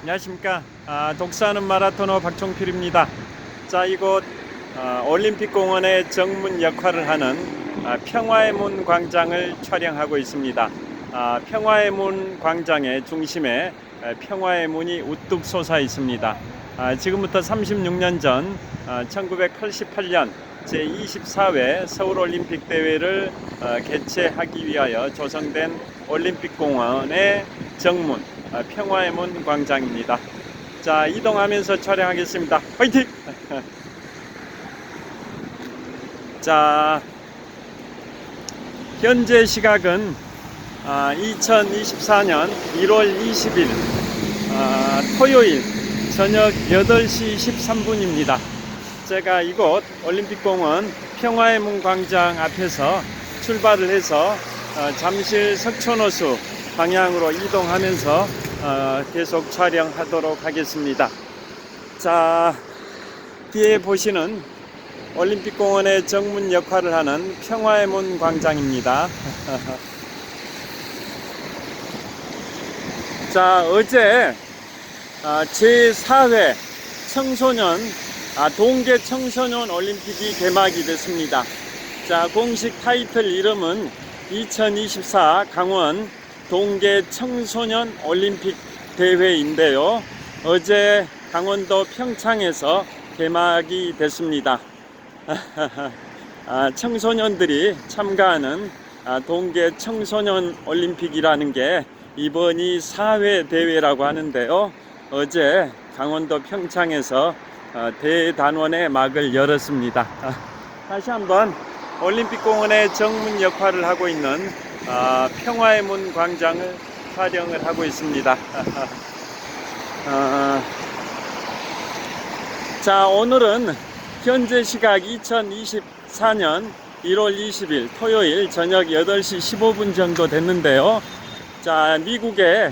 안녕하십니까. 독사하는 마라토너 박종필입니다. 자, 이곳 올림픽공원의 정문 역할을 하는 평화의 문 광장을 촬영하고 있습니다. 평화의 문 광장의 중심에 평화의 문이 우뚝 솟아 있습니다. 지금부터 36년 전 1988년 제24회 서울올림픽 대회를 개최하기 위하여 조성된 올림픽공원의 정문 평화의 문 광장입니다. 자, 이동하면서 촬영하겠습니다. 화이팅! 자, 현재 시각은 2024년 1월 20일 토요일 저녁 8시 13분입니다. 제가 이곳 올림픽공원 평화의 문 광장 앞에서 출발을 해서 잠실 석촌호수 방향으로 이동하면서 계속 촬영하도록 하겠습니다. 자, 뒤에 보시는 올림픽공원의 정문 역할을 하는 평화의 문 광장입니다. 자, 어제 제4회 청소년 동계 청소년 올림픽이 개막이 됐습니다. 자, 공식 타이틀 이름은 2024 강원 동계 청소년 올림픽 대회인데요. 어제 강원도 평창에서 개막이 됐습니다. 청소년들이 참가하는 동계 청소년 올림픽이라는 게 이번이 4회 대회라고 하는데요. 어제 강원도 평창에서 대단원의 막을 열었습니다. 다시 한번 올림픽공원의 정문 역할을 하고 있는 평화의 문 광장을 촬영을 하고 있습니다. 자, 오늘은 현재 시각 2024년 1월 20일 토요일 저녁 8시 15분 정도 됐는데요. 자, 미국의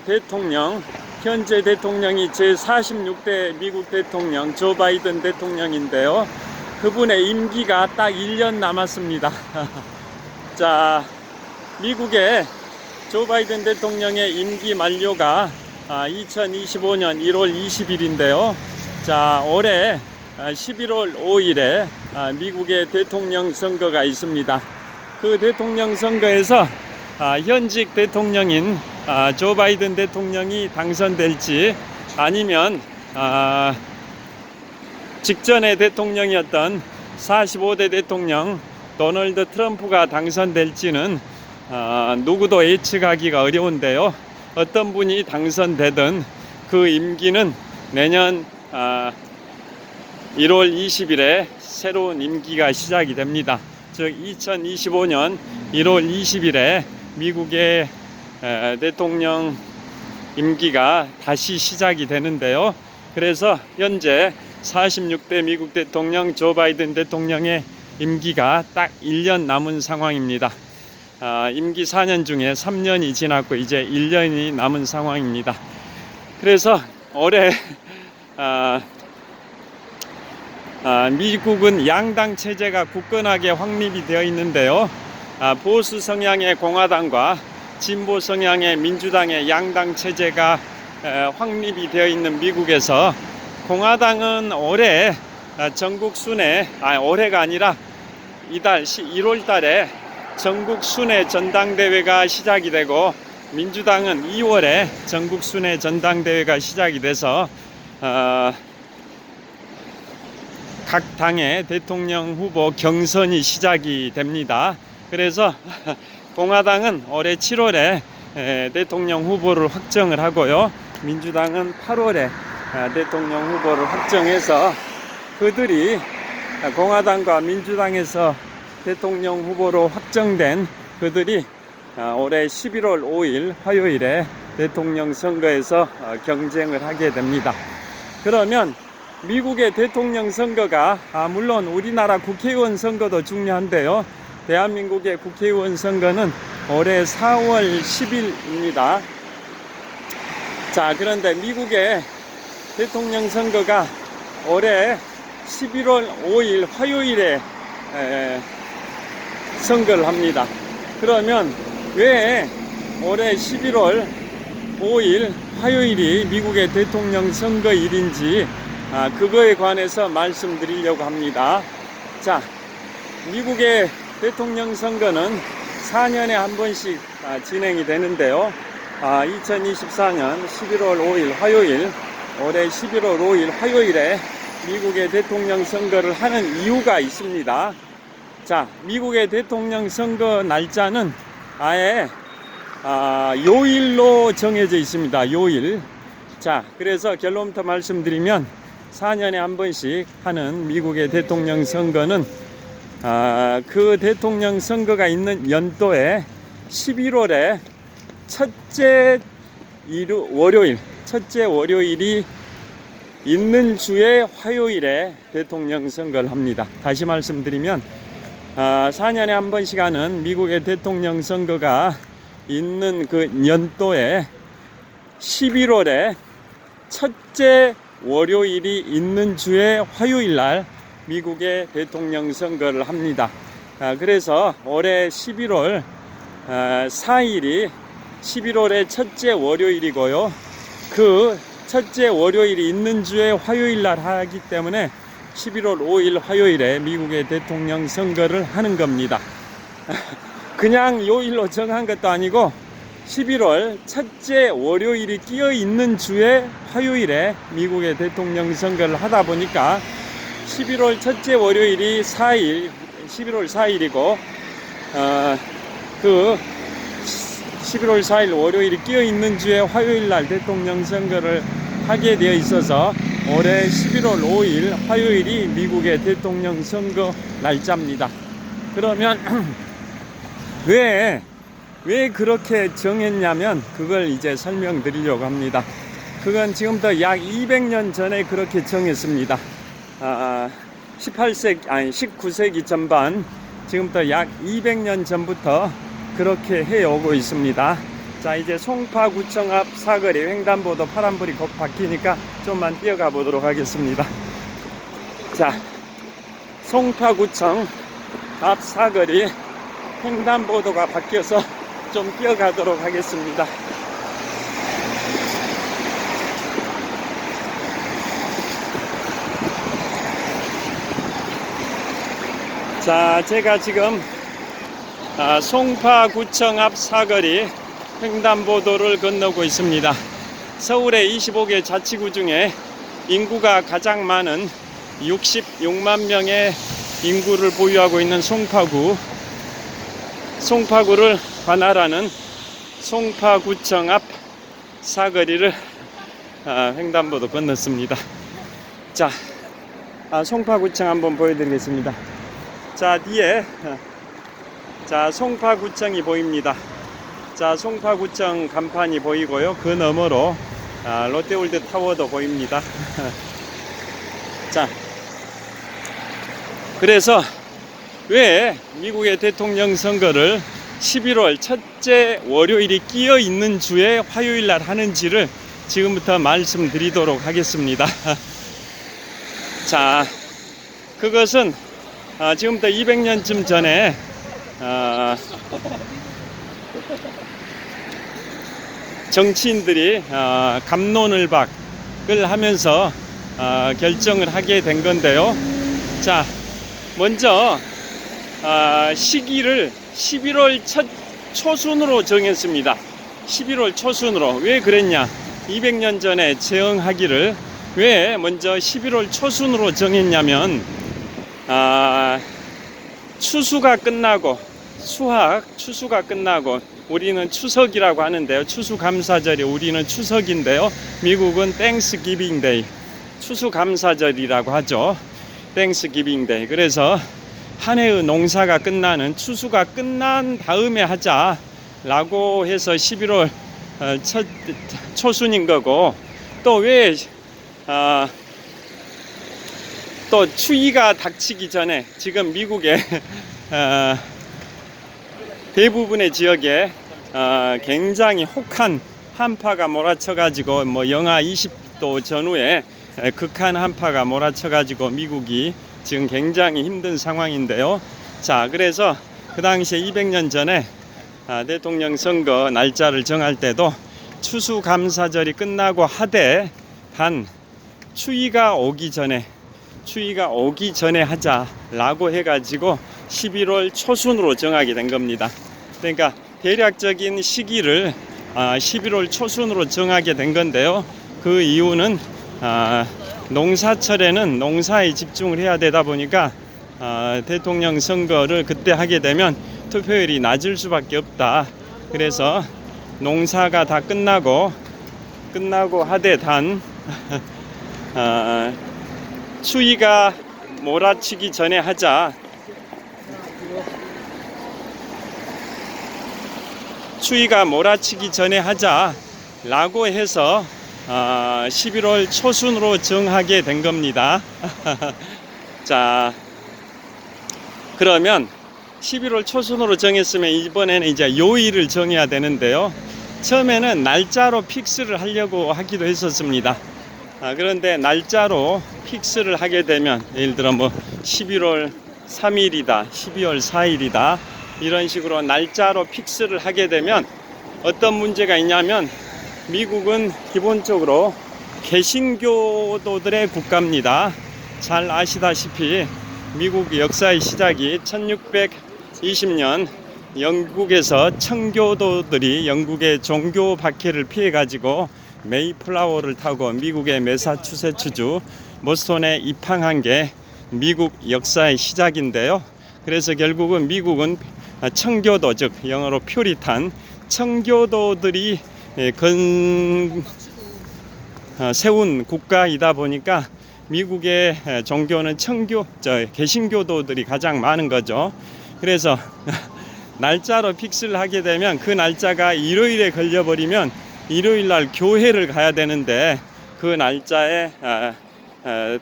대통령, 현재 대통령이 제46대 미국 대통령 조 바이든 대통령인데요. 그분의 임기가 딱 1년 남았습니다. 자, 미국의 조 바이든 대통령의 임기 만료가 2025년 1월 20일인데요. 자, 올해 11월 5일에 미국의 대통령 선거가 있습니다. 그 대통령 선거에서 현직 대통령인 조 바이든 대통령이 당선될지 아니면 직전의 대통령이었던 45대 대통령 도널드 트럼프가 당선될지는 누구도 예측하기가 어려운데요. 어떤 분이 당선되든 그 임기는 내년 1월 20일에 새로운 임기가 시작이 됩니다. 즉 2025년 1월 20일에 미국의 대통령 임기가 다시 시작이 되는데요. 그래서 현재 46대 미국 대통령 조 바이든 대통령의 임기가 딱 1년 남은 상황입니다. 임기 4년 중에 3년이 지났고 이제 1년이 남은 상황입니다. 그래서 올해 미국은 양당 체제가 굳건하게 확립이 되어 있는데요. 보수 성향의 공화당과 진보 성향의 민주당의 양당 체제가 확립이 되어 있는 미국에서 공화당은 올해 전국 순회, 올해가 아니라 이달 1월 달에 전국 순회 전당대회가 시작이 되고 민주당은 2월에 전국 순회 전당대회가 시작이 돼서 각 당의 대통령 후보 경선이 시작이 됩니다. 그래서 공화당은 올해 7월에 대통령 후보를 확정을 하고요. 민주당은 8월에 대통령 후보를 확정해서 그들이 공화당과 민주당에서 대통령 후보로 확정된 그들이 올해 11월 5일 화요일에 대통령 선거에서 경쟁을 하게 됩니다. 그러면 미국의 대통령 선거가 물론 우리나라 국회의원 선거도 중요한데요. 대한민국의 국회의원 선거는 올해 4월 10일입니다. 자, 그런데 미국의 대통령 선거가 올해 11월 5일 화요일에 선거를 합니다. 그러면 왜 올해 11월 5일 화요일이 미국의 대통령 선거일인지 그거에 관해서 말씀드리려고 합니다. 자, 미국의 대통령 선거는 4년에 한 번씩 진행이 되는데요. 2024년 11월 5일 화요일, 올해 11월 5일 화요일에 미국의 대통령 선거를 하는 이유가 있습니다. 자, 미국의 대통령 선거 날짜는 아예 요일로 정해져 있습니다. 요일. 자, 그래서 결론부터 말씀드리면 4년에 한 번씩 하는 미국의 대통령 선거는 그 대통령 선거가 있는 연도에 11월에 첫째 월요일이 있는 주에 화요일에 대통령 선거를 합니다. 다시 말씀드리면 4년에 한 번씩 하는 미국의 대통령 선거가 있는 그 연도에 11월에 첫째 월요일이 있는 주에 화요일날 미국의 대통령 선거를 합니다. 그래서 올해 11월 4일이 11월의 첫째 월요일이고요. 그 첫째 월요일이 있는 주에 화요일날 하기 때문에 11월 5일 화요일에 미국의 대통령 선거를 하는 겁니다. 그냥 요일로 정한 것도 아니고 11월 첫째 월요일이 끼어 있는 주에 화요일에 미국의 대통령 선거를 하다 보니까 11월 첫째 월요일이 11월 4일이고 그 11월 4일 월요일이 끼어 있는 주에 화요일날 대통령 선거를 하게 되어 있어서 올해 11월 5일 화요일이 미국의 대통령 선거 날짜입니다. 그러면 왜 그렇게 정했냐면 그걸 이제 설명드리려고 합니다. 그건 지금부터 약 200년 전에 그렇게 정했습니다. 19세기 전반, 지금부터 약 200년 전부터 그렇게 해오고 있습니다. 자, 이제 송파구청 앞 사거리, 횡단보도 파란불이 곧 바뀌니까 좀만 뛰어가 보도록 하겠습니다. 자, 송파구청 앞 사거리 횡단보도가 바뀌어서 좀 뛰어가도록 하겠습니다. 자, 제가 지금 송파구청 앞 사거리 횡단보도를 건너고 있습니다. 서울의 25개 자치구 중에 인구가 가장 많은 66만 명의 인구를 보유하고 있는 송파구를 관할하는 송파구청 앞 사거리를 횡단보도 건넜습니다. 자, 송파구청 한번 보여드리겠습니다. 자, 뒤에 송파구청이 보입니다. 자, 송파구청 간판이 보이고요. 그 너머로 롯데월드 타워도 보입니다. 자, 그래서 왜 미국의 대통령 선거를 11월 첫째 월요일이 끼어 있는 주에 화요일날 하는지를 지금부터 말씀드리도록 하겠습니다. 자, 그것은 지금부터 200년쯤 전에 정치인들이 갑론을박을 하면서 결정을 하게 된 건데요. 자, 먼저 시기를 11월 초순으로 정했습니다. 11월 초순으로. 왜 그랬냐? 200년 전에 제응하기를 왜 먼저 11월 초순으로 정했냐면 추수가 끝나고 추수가 끝나고 우리는 추석이라고 하는데요. 추수감사절이 우리는 추석인데요. 미국은 땡스기빙데이, 추수감사절이라고 하죠. 땡스기빙데이. 그래서 한 해의 농사가 끝나는 추수가 끝난 다음에 하자라고 해서 11월 초순인 거고, 또 왜 또 추위가 닥치기 전에 지금 미국의 대부분의 지역에 굉장히 혹한 한파가 몰아쳐가지고 영하 20도 전후에 극한 한파가 몰아쳐가지고 미국이 지금 굉장히 힘든 상황인데요. 자, 그래서 그 당시에 200년 전에 대통령 선거 날짜를 정할 때도 추수감사절이 끝나고 하되 단 추위가 오기 전에 하자라고 해가지고 11월 초순으로 정하게 된 겁니다. 그러니까 대략적인 시기를 11월 초순으로 정하게 된 건데요. 그 이유는 농사철에는 농사에 집중을 해야 되다 보니까 대통령 선거를 그때 하게 되면 투표율이 낮을 수밖에 없다. 그래서 농사가 다 끝나고 하되 단 추위가 몰아치기 전에 하자. 추위가 몰아치기 전에 하자라고 해서 11월 초순으로 정하게 된 겁니다. 자, 그러면 11월 초순으로 정했으면 이번에는 이제 요일을 정해야 되는데요. 처음에는 날짜로 픽스를 하려고 하기도 했었습니다. 그런데 날짜로 픽스를 하게 되면 예를 들어 뭐 11월 3일이다, 12월 4일이다 이런 식으로 날짜로 픽스를 하게 되면 어떤 문제가 있냐면 미국은 기본적으로 개신교도들의 국가입니다. 잘 아시다시피 미국 역사의 시작이 1620년 영국에서 청교도들이 영국의 종교 박해를 피해 가지고 메이플라워를 타고 미국의 매사추세츠주 보스턴에 입항한 게 미국 역사의 시작인데요. 그래서 결국은 미국은 청교도, 즉 영어로 퓨리탄 청교도들이 세운 국가이다 보니까 미국의 종교는 개신교도들이 가장 많은 거죠. 그래서 날짜로 픽스를 하게 되면 그 날짜가 일요일에 걸려버리면 일요일 날 교회를 가야 되는데 그 날짜에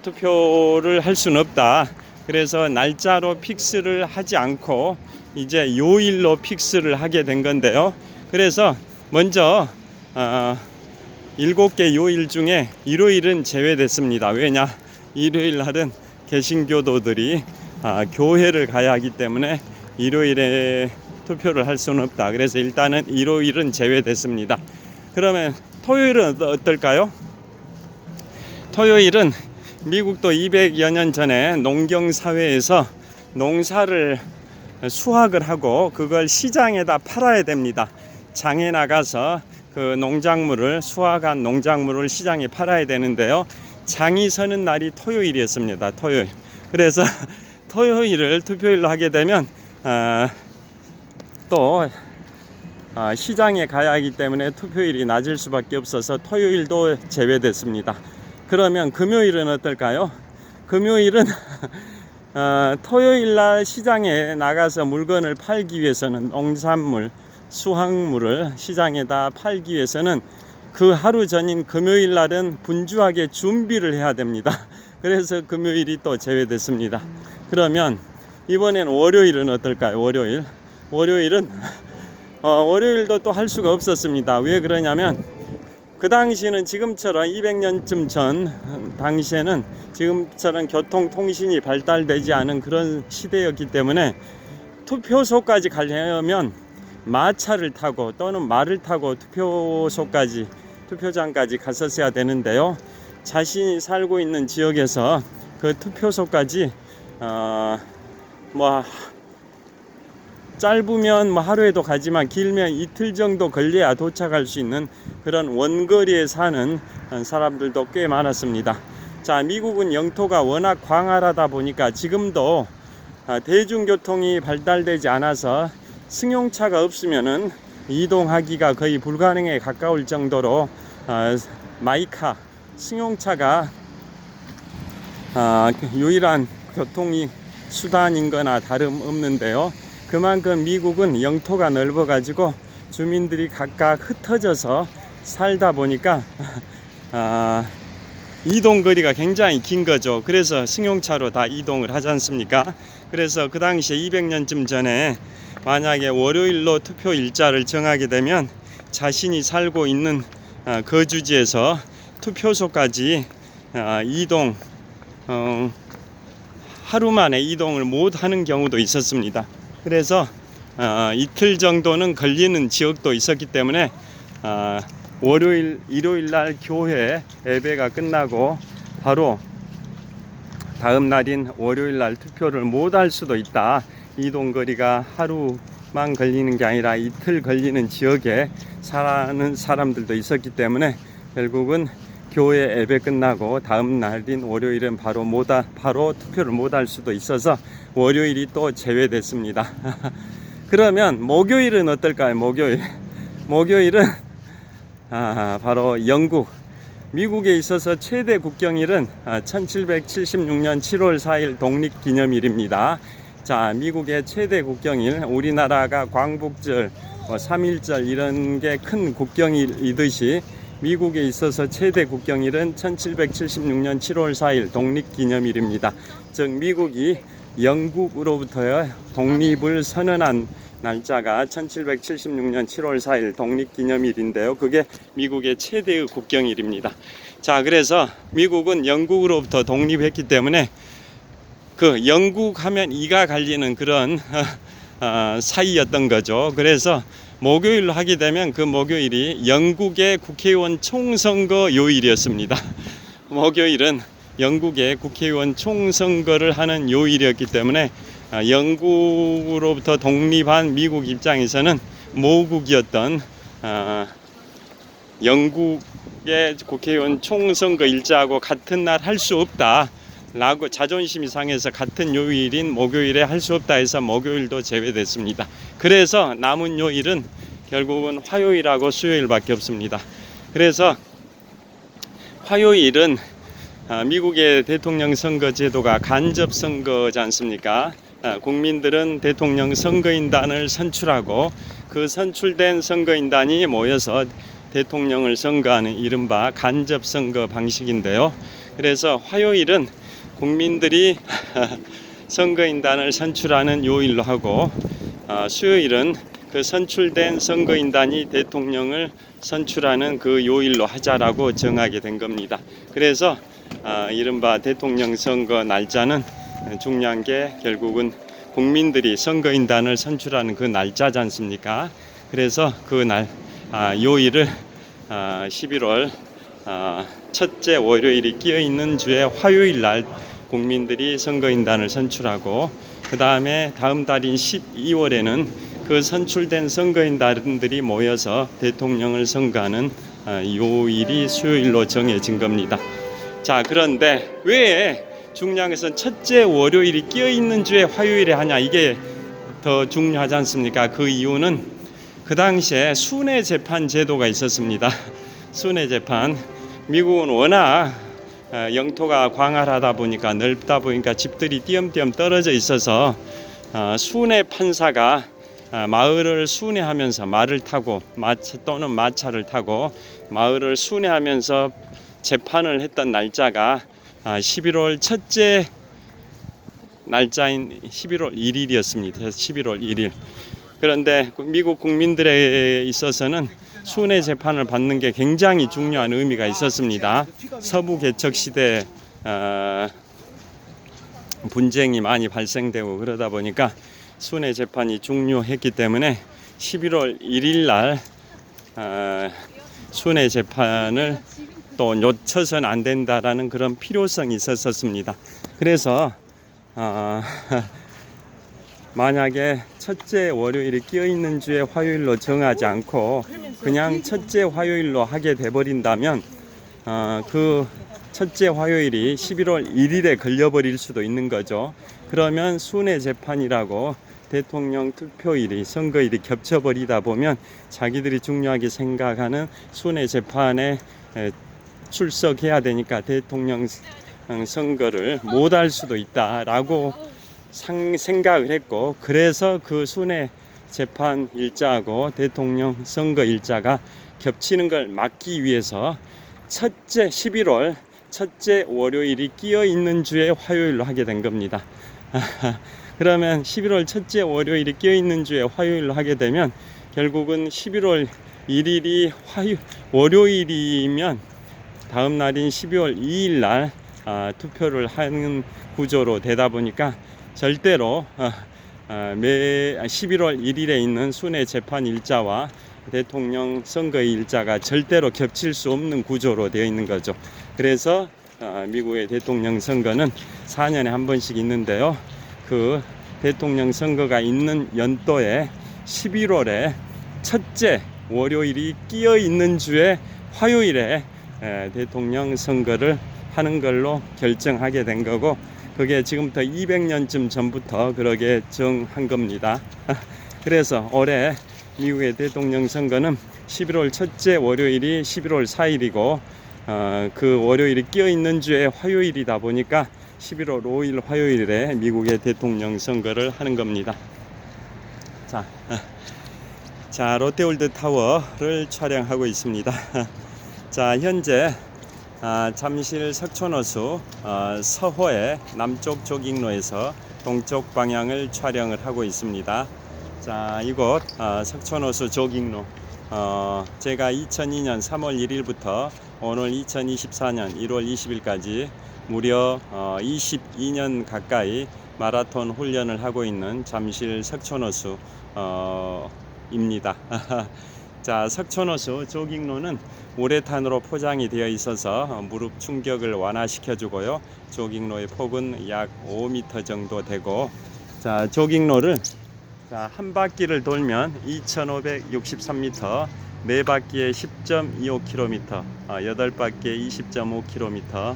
투표를 할 수는 없다. 그래서 날짜로 픽스를 하지 않고 이제 요일로 픽스를 하게 된 건데요. 그래서 먼저 7개 요일 중에 일요일은 제외됐습니다. 왜냐? 일요일 날은 개신교도들이 교회를 가야 하기 때문에 일요일에 투표를 할 수는 없다. 그래서 일단은 일요일은 제외됐습니다. 그러면 토요일은 어떨까요? 토요일은 미국도 200여 년 전에 농경사회에서 농사를 수확을 하고 그걸 시장에다 팔아야 됩니다. 장에 나가서 그 농작물을 수확한 농작물을 시장에 팔아야 되는데요. 장이 서는 날이 토요일이었습니다. 토요일. 그래서 토요일을 투표일로 하게 되면 또 시장에 가야 하기 때문에 투표일이 낮을 수밖에 없어서 토요일도 제외됐습니다. 그러면 금요일은 어떨까요? 금요일은 토요일날 시장에 나가서 물건을 팔기 위해서는 농산물, 수확물을 시장에다 팔기 위해서는 그 하루 전인 금요일날은 분주하게 준비를 해야 됩니다. 그래서 금요일이 또 제외됐습니다. 그러면 이번엔 월요일은 어떨까요? 월요일은 월요일도 또 할 수가 없었습니다. 왜 그러냐면 그 당시에는 지금처럼 200년쯤 전 당시에는 지금처럼 교통통신이 발달되지 않은 그런 시대였기 때문에 투표소까지 가려면 마차를 타고 또는 말을 타고 투표장까지 갔었어야 되는데요. 자신이 살고 있는 지역에서 그 투표소까지 짧으면 하루에도 가지만 길면 이틀 정도 걸려야 도착할 수 있는 그런 원거리에 사는 사람들도 꽤 많았습니다. 자, 미국은 영토가 워낙 광활하다 보니까 지금도 대중교통이 발달되지 않아서 승용차가 없으면은 이동하기가 거의 불가능에 가까울 정도로 마이카 승용차가 유일한 교통이 수단인 거나 다름없는데요. 그만큼 미국은 영토가 넓어 가지고 주민들이 각각 흩어져서 살다 보니까 이동 거리가 굉장히 긴 거죠. 그래서 승용차로 다 이동을 하지 않습니까? 그래서 그 당시에 200년쯤 전에 만약에 월요일로 투표 일자를 정하게 되면 자신이 살고 있는 거주지에서 투표소까지 이동 하루 만에 이동을 못 하는 경우도 있었습니다. 그래서 이틀 정도는 걸리는 지역도 있었기 때문에 일요일 날 교회 예배가 끝나고 바로 다음 날인 월요일 날 투표를 못 할 수도 있다. 이동 거리가 하루만 걸리는 게 아니라 이틀 걸리는 지역에 사는 사람들도 있었기 때문에 결국은 교회 예배 끝나고 다음 날인 월요일은 바로 투표를 못 할 수도 있어서 월요일이 또 제외됐습니다. 그러면 목요일은 어떨까요? 목요일은 바로 미국에 있어서 최대 국경일은 1776년 7월 4일 독립기념일입니다. 자, 미국의 최대 국경일, 우리나라가 광복절, 3.1절 이런 게 큰 국경일이듯이 미국에 있어서 최대 국경일은 1776년 7월 4일 독립기념일입니다. 즉 미국이 영국으로부터 독립을 선언한 날짜가 1776년 7월 4일 독립기념일인데요. 그게 미국의 최대의 국경일입니다. 자, 그래서 미국은 영국으로부터 독립했기 때문에 그 영국 하면 이가 갈리는 그런 사이였던 거죠. 그래서 목요일로 하게 되면 그 목요일이 영국의 국회의원 총선거 요일이었습니다. 목요일은 영국의 국회의원 총선거를 하는 요일이었기 때문에 영국으로부터 독립한 미국 입장에서는 모국이었던 영국의 국회의원 총선거 일자하고 같은 날 할 수 없다 라고 자존심이 상해서 같은 요일인 목요일에 할 수 없다 해서 목요일도 제외됐습니다. 그래서 남은 요일은 결국은 화요일하고 수요일밖에 없습니다. 그래서 화요일은 미국의 대통령 선거 제도가 간접 선거지 않습니까? 국민들은 대통령 선거인단을 선출하고 그 선출된 선거인단이 모여서 대통령을 선거하는 이른바 간접 선거 방식인데요. 그래서 화요일은 국민들이 선거인단을 선출하는 요일로 하고 수요일은 그 선출된 선거인단이 대통령을 선출하는 그 요일로 하자라고 정하게 된 겁니다. 그래서 이른바 대통령 선거 날짜는 중요한 게 결국은 국민들이 선거인단을 선출하는 그 날짜지 않습니까? 그래서 그 날 요일을 11월 첫째 월요일이 끼어있는 주에 화요일 날 국민들이 선거인단을 선출하고 그 다음에 다음 달인 12월에는 그 선출된 선거인단들이 모여서 대통령을 선거하는 요일이 수요일로 정해진 겁니다. 자, 그런데 왜 중요한 것은 첫째 월요일이 끼어있는 주에 화요일에 하냐, 이게 더 중요하지 않습니까? 그 이유는 그 당시에 순회 재판 제도가 있었습니다. 순회 재판, 미국은 워낙 영토가 광활하다 보니까, 넓다 보니까 집들이 띄엄띄엄 떨어져 있어서 순회 판사가 마을을 순회하면서 말을 타고 또는 마차를 타고 마을을 순회하면서 재판을 했던 날짜가 11월 첫째 날짜인 11월 1일이었습니다. 11월 1일. 그런데 미국 국민들에 있어서는 순회 재판을 받는 게 굉장히 중요한 의미가 있었습니다. 서부 개척 시대 분쟁이 많이 발생되고 그러다 보니까 순회 재판이 중요했기 때문에 11월 1일 날 순회 재판을 또 놓쳐서는 안 된다라는 그런 필요성이 있었습니다. 그래서 만약에 첫째 월요일이 끼어있는 주에 화요일로 정하지 않고 그냥 첫째 화요일로 하게 돼버린다면 그 첫째 화요일이 11월 1일에 걸려버릴 수도 있는 거죠. 그러면 순회 재판이라고 대통령 투표일이 선거일이 겹쳐버리다 보면 자기들이 중요하게 생각하는 순회 재판에 출석해야 되니까 대통령 선거를 못할 수도 있다라고 생각을 했고, 그래서 그 순회 재판 일자하고 대통령 선거 일자가 겹치는 걸 막기 위해서 11월 첫째 월요일이 끼어 있는 주에 화요일로 하게 된 겁니다. 그러면 11월 첫째 월요일이 끼어 있는 주에 화요일로 하게 되면 결국은 11월 1일이 월요일이면 다음 날인 12월 2일 날 투표를 하는 구조로 되다 보니까 절대로 매 11월 1일에 있는 순회 재판 일자와 대통령 선거의 일자가 절대로 겹칠 수 없는 구조로 되어 있는 거죠. 그래서 미국의 대통령 선거는 4년에 한 번씩 있는데요. 그 대통령 선거가 있는 연도에 11월에 첫째 월요일이 끼어 있는 주에 화요일에 대통령 선거를 하는 걸로 결정하게 된 거고, 그게 지금부터 200년쯤 전부터 그러게 정한 겁니다. 그래서 올해 미국의 대통령 선거는 11월 첫째 월요일이 11월 4일이고 그 월요일이 끼어 있는 주에 화요일이다 보니까 11월 5일 화요일에 미국의 대통령 선거를 하는 겁니다. 자, 롯데월드 타워를 촬영하고 있습니다. 자, 현재 잠실 석촌호수 서호의 남쪽 조깅로에서 동쪽 방향을 촬영을 하고 있습니다. 자, 이곳 석촌호수 조깅로, 제가 2002년 3월 1일부터 오늘 2024년 1월 20일까지 무려 22년 가까이 마라톤 훈련을 하고 있는 잠실 석촌호수 입니다. 자, 석촌호수 조깅로는 우레탄으로 포장이 되어 있어서 무릎 충격을 완화시켜 주고요. 조깅로의 폭은 약 5m 정도 되고, 자, 조깅로를 한 바퀴를 돌면 2563m, 네 바퀴에 10.25km, 8바퀴에 20.5km,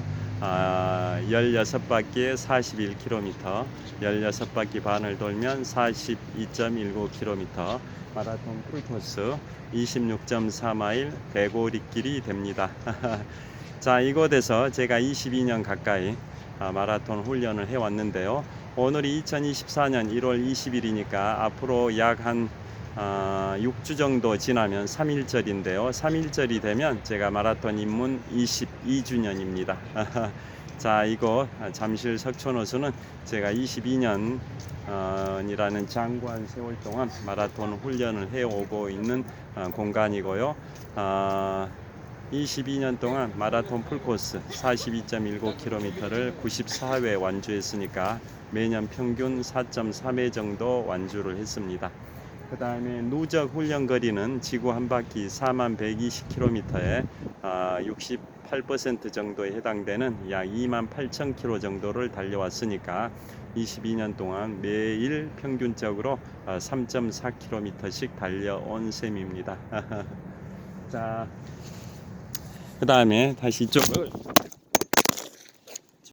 16바퀴에 41km, 16바퀴 반을 돌면 42.19km, 마라톤 풀코스 26.4마일 대고리길이 됩니다. 자, 이곳에서 제가 22년 가까이 마라톤 훈련을 해왔는데요. 오늘이 2024년 1월 20일이니까 앞으로 약 한 6주 정도 지나면 3일절인데요. 3일절이 되면 제가 마라톤 입문 22주년입니다. 자, 이곳 잠실 석촌호수는 제가 22년 이라는 장구한 세월 동안 마라톤 훈련을 해오고 있는 공간이고요. 22년 동안 마라톤 풀코스 42.19km를 94회 완주했으니까 매년 평균 4.3회 정도 완주를 했습니다. 그 다음에 누적 훈련 거리는 지구 한 바퀴 4120km에 68% 정도에 해당되는 약 28,000km 정도를 달려왔으니까 22년 동안 매일 평균적으로 3.4km씩 달려온 셈입니다. 자, 그 다음에 다시 이쪽을